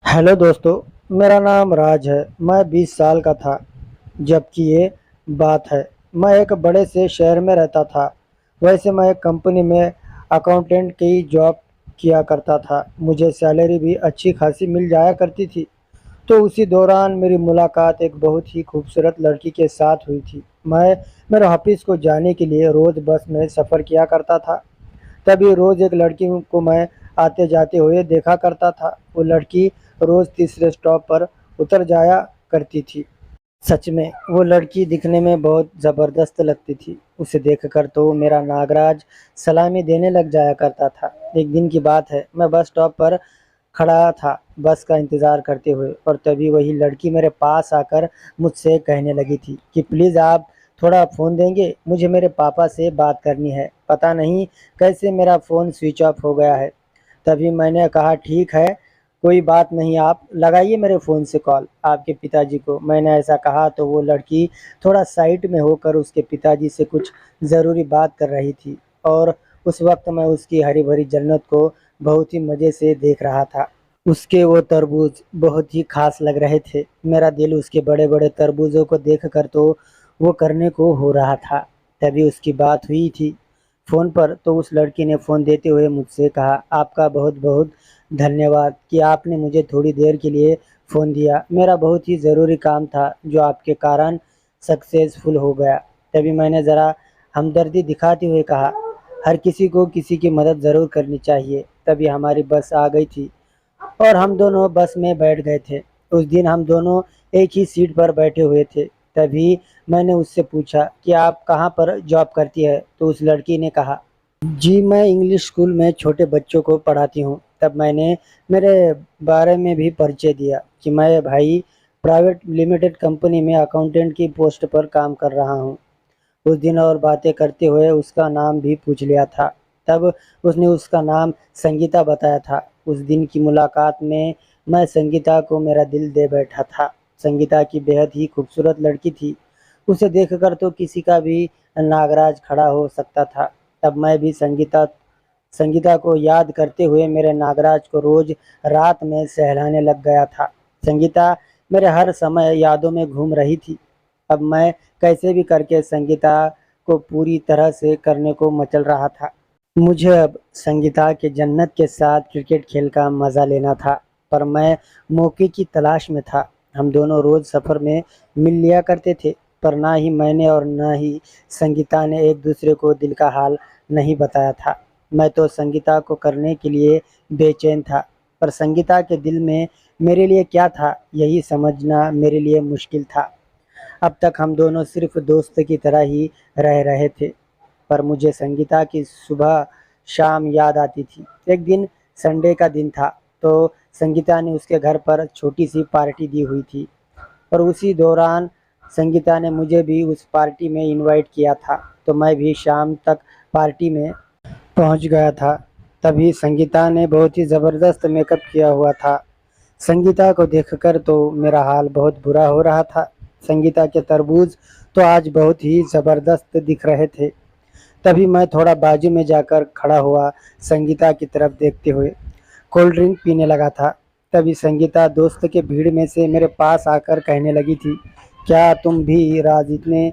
Hello दोस्तों। मेरा नाम राज है। मैं 20 साल का था जबकि ये बात है। मैं एक बड़े से शहर में रहता था। वैसे मैं एक कंपनी में अकाउंटेंट की जॉब किया करता था। मुझे सैलरी भी अच्छी खासी मिल जाया करती थी। तो उसी दौरान मेरी मुलाकात एक बहुत ही खूबसूरत लड़की के साथ हुई थी। मैं मेरे ऑफिस को जाने के लिए रोज़ बस में सफ़र किया करता था। तभी रोज़ एक लड़की को मैं आते जाते हुए देखा करता था। वो लड़की रोज़ तीसरे स्टॉप पर उतर जाया करती थी। सच में वो लड़की दिखने में बहुत ज़बरदस्त लगती थी। उसे देखकर तो मेरा नागराज सलामी देने लग जाया करता था। एक दिन की बात है, मैं बस स्टॉप पर खड़ा था बस का इंतज़ार करते हुए, और तभी वही लड़की मेरे पास आकर मुझसे कहने लगी थी कि प्लीज़ आप थोड़ा फ़ोन देंगे, मुझे मेरे पापा से बात करनी है। पता नहीं कैसे मेरा फ़ोन स्विच ऑफ हो गया है। तभी मैंने कहा ठीक है, कोई बात नहीं, आप लगाइए मेरे फ़ोन से कॉल आपके पिताजी को। मैंने ऐसा कहा तो वो लड़की थोड़ा साइड में होकर उसके पिताजी से कुछ ज़रूरी बात कर रही थी, और उस वक्त मैं उसकी हरी भरी जन्नत को बहुत ही मज़े से देख रहा था। उसके वो तरबूज बहुत ही खास लग रहे थे। मेरा दिल उसके बड़े बड़े तरबूजों को देखकर तो वो करने को हो रहा था। तभी उसकी बात हुई थी फ़ोन पर। तो उस लड़की ने फ़ोन देते हुए मुझसे कहा, आपका बहुत बहुत धन्यवाद कि आपने मुझे थोड़ी देर के लिए फ़ोन दिया। मेरा बहुत ही ज़रूरी काम था जो आपके कारण सक्सेसफुल हो गया। तभी मैंने ज़रा हमदर्दी दिखाते हुए कहा, हर किसी को किसी की मदद ज़रूर करनी चाहिए। तभी हमारी बस आ गई थी और हम दोनों बस में बैठ गए थे। उस दिन हम दोनों एक ही सीट पर बैठे हुए थे। तभी मैंने उससे पूछा कि आप कहाँ पर जॉब करती है? तो उस लड़की ने कहा, जी मैं इंग्लिश स्कूल में छोटे बच्चों को पढ़ाती हूँ। तब मैंने मेरे बारे में भी परिचय दिया कि मैं भाई प्राइवेट लिमिटेड कंपनी में अकाउंटेंट की पोस्ट पर काम कर रहा हूँ। उस दिन और बातें करते हुए उसका नाम भी पूछ लिया था। तब उसने उसका नाम संगीता बताया था। उस दिन की मुलाकात में मैं संगीता को मेरा दिल दे बैठा था। संगीता की बेहद ही खूबसूरत लड़की थी। उसे देखकर तो किसी का भी नागराज खड़ा हो सकता था। तब मैं भी संगीता को याद करते हुए मेरे नागराज को रोज रात में सहलाने लग गया था। संगीता मेरे हर समय यादों में घूम रही थी। अब मैं कैसे भी करके संगीता को पूरी तरह से करने को मचल रहा था। मुझे अब संगीता के जन्नत के साथ क्रिकेट खेल का मज़ा लेना था, पर मैं मौके की तलाश में था। हम दोनों रोज़ सफ़र में मिल लिया करते थे, पर ना ही मैंने और ना ही संगीता ने एक दूसरे को दिल का हाल नहीं बताया था। मैं तो संगीता को करने के लिए बेचैन था, पर संगीता के दिल में मेरे लिए क्या था यही समझना मेरे लिए मुश्किल था। अब तक हम दोनों सिर्फ दोस्त की तरह ही रह रहे थे, पर मुझे संगीता की सुबह शाम याद आती थी। एक दिन संडे का दिन था, तो संगीता ने उसके घर पर छोटी सी पार्टी दी हुई थी, और उसी दौरान संगीता ने मुझे भी उस पार्टी में इनवाइट किया था। तो मैं भी शाम तक पार्टी में पहुंच गया था। तभी संगीता ने बहुत ही ज़बरदस्त मेकअप किया हुआ था। संगीता को देखकर तो मेरा हाल बहुत बुरा हो रहा था। संगीता के तरबूज तो आज बहुत ही ज़बरदस्त दिख रहे थे। तभी मैं थोड़ा बाजू में जाकर खड़ा हुआ, संगीता की तरफ देखते हुए कोल्ड ड्रिंक पीने लगा था। तभी संगीता दोस्त के भीड़ में से मेरे पास आकर कहने लगी थी, क्या तुम भी राज इतने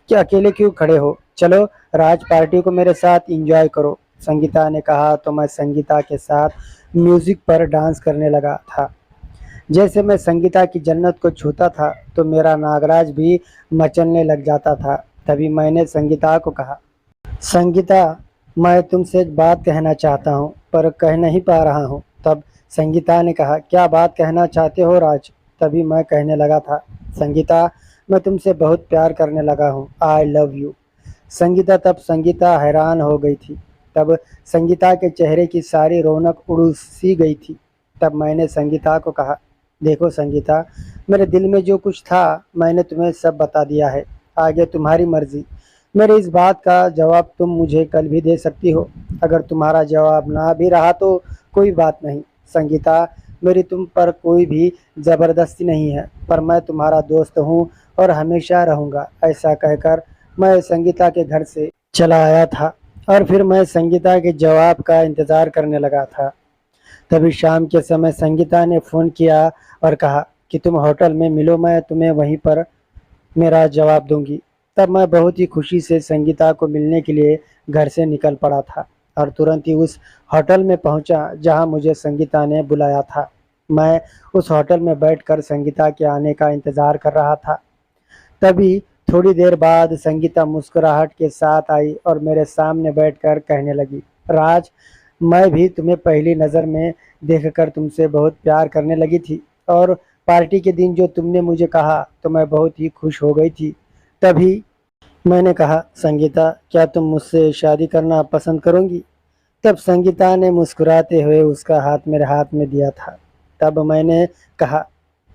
क्या अकेले क्यों खड़े हो? चलो राज पार्टी को मेरे साथ एंजॉय करो। संगीता ने कहा तो मैं संगीता के साथ म्यूज़िक पर डांस करने लगा था। जैसे मैं संगीता की जन्नत को छूता था तो मेरा नागराज भी मचलने लग जाता था। तभी मैंने संगीता को कहा, संगीता, मैं तुमसे एक बात कहना चाहता हूँ पर कह नहीं पा रहा हूँ। तब संगीता ने कहा, क्या बात कहना चाहते हो राज? तभी मैं कहने लगा था, संगीता, मैं तुमसे बहुत प्यार करने लगा हूँ, आई लव यू। संगीता हैरान हो गई थी। तब संगीता के चेहरे की सारी रौनक उड़ सी गई थी। तब मैंने संगीता को कहा, देखो संगीता, मेरे दिल में जो कुछ था मैंने तुम्हें सब बता दिया है, आगे तुम्हारी मर्जी। मेरी इस बात का जवाब तुम मुझे कल भी दे सकती हो। अगर तुम्हारा जवाब ना भी रहा तो कोई बात नहीं। संगीता, मेरी तुम पर कोई भी ज़बरदस्ती नहीं है, पर मैं तुम्हारा दोस्त हूँ और हमेशा रहूँगा। ऐसा कहकर मैं संगीता के घर से चला आया था, और फिर मैं संगीता के जवाब का इंतज़ार करने लगा था। तभी शाम के समय संगीता ने फ़ोन किया और कहा कि तुम होटल में मिलो, मैं तुम्हें वहीं पर मेरा जवाब दूंगी। तब मैं बहुत ही खुशी से संगीता को मिलने के लिए घर से निकल पड़ा था और तुरंत ही उस होटल में पहुंचा जहां मुझे संगीता ने बुलाया था। मैं उस होटल में बैठकर संगीता के आने का इंतज़ार कर रहा था। तभी थोड़ी देर बाद संगीता मुस्कुराहट के साथ आई और मेरे सामने बैठकर कहने लगी, राज, मैं भी तुम्हें पहली नज़र में देखकर तुमसे बहुत प्यार करने लगी थी और पार्टी के दिन जो तुमने मुझे कहा तो मैं बहुत ही खुश हो गई थी। तभी मैंने कहा, संगीता, क्या तुम मुझसे शादी करना पसंद करोगी? तब संगीता ने मुस्कुराते हुए उसका हाथ मेरे हाथ में दिया था। तब मैंने कहा,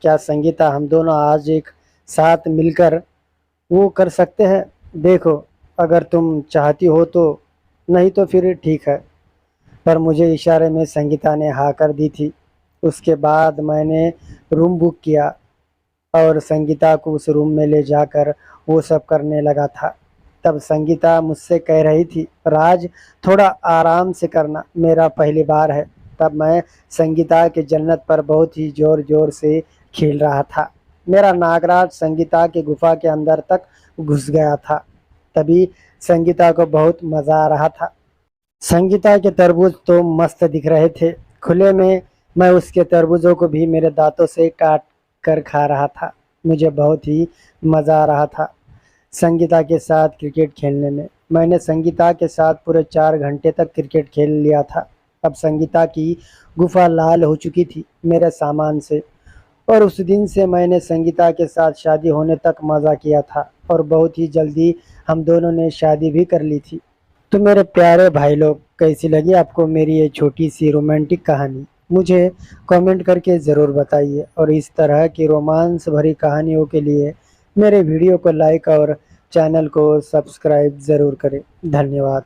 क्या संगीता, हम दोनों आज एक साथ मिलकर वो कर सकते हैं? देखो, अगर तुम चाहती हो तो, नहीं तो फिर ठीक है। पर मुझे इशारे में संगीता ने हाँ कर दी थी। उसके बाद मैंने रूम बुक किया और संगीता को उस रूम में ले जाकर वो सब करने लगा था। तब संगीता मुझसे कह रही थी, राज, थोड़ा आराम से करना, मेरा पहली बार है। तब मैं संगीता के जन्नत पर बहुत ही ज़ोर ज़ोर से खेल रहा था। मेरा नागराज संगीता की गुफा के अंदर तक घुस गया था। तभी संगीता को बहुत मज़ा आ रहा था। संगीता के तरबूज तो मस्त दिख रहे थे खुले में। मैं उसके तरबूजों को भी मेरे दांतों से काट कर खा रहा था। मुझे बहुत ही मज़ा आ रहा था संगीता के साथ क्रिकेट खेलने में। मैंने संगीता के साथ पूरे 4 घंटे तक क्रिकेट खेल लिया था। अब संगीता की गुफा लाल हो चुकी थी मेरे सामान से। और उस दिन से मैंने संगीता के साथ शादी होने तक मज़ा किया था और बहुत ही जल्दी हम दोनों ने शादी भी कर ली थी। तो मेरे प्यारे भाई लोग, कैसी लगी आपको मेरी ये छोटी सी रोमांटिक कहानी? मुझे कमेंट करके ज़रूर बताइए और इस तरह की रोमांस भरी कहानियों के लिए मेरे वीडियो को लाइक और चैनल को सब्सक्राइब ज़रूर करें। धन्यवाद।